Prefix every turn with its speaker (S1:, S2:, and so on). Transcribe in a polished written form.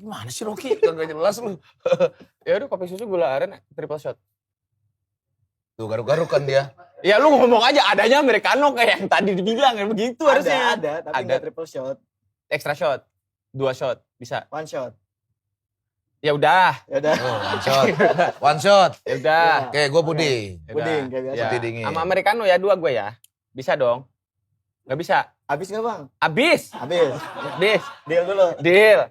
S1: Gimana sih Rocky? Kagak jelas lu.
S2: Ya udah kopi susu gula aren triple shot.
S1: Tuh garuk-garuk kan dia.
S2: Ya lu ngomong aja adanya americano kayak yang tadi dibilang kan begitu harusnya.
S3: Ada, tapi nggak triple shot.
S2: Extra shot. 2 shot bisa.
S3: 1 shot.
S2: Ya udah.
S3: Ya udah.
S1: Oh, one shot.
S2: Ya udah.
S1: Oke, gue puding.
S2: Ya
S3: Puding
S2: udah.
S3: kayak biasa.
S2: Ya.
S1: Putih dingin.
S2: Sama americano ya 2 gue ya. Bisa dong. Gak bisa.
S3: Habis nggak bang?
S2: Abis.
S3: Habis.
S2: Abis.
S3: Deal dulu.
S2: Deal.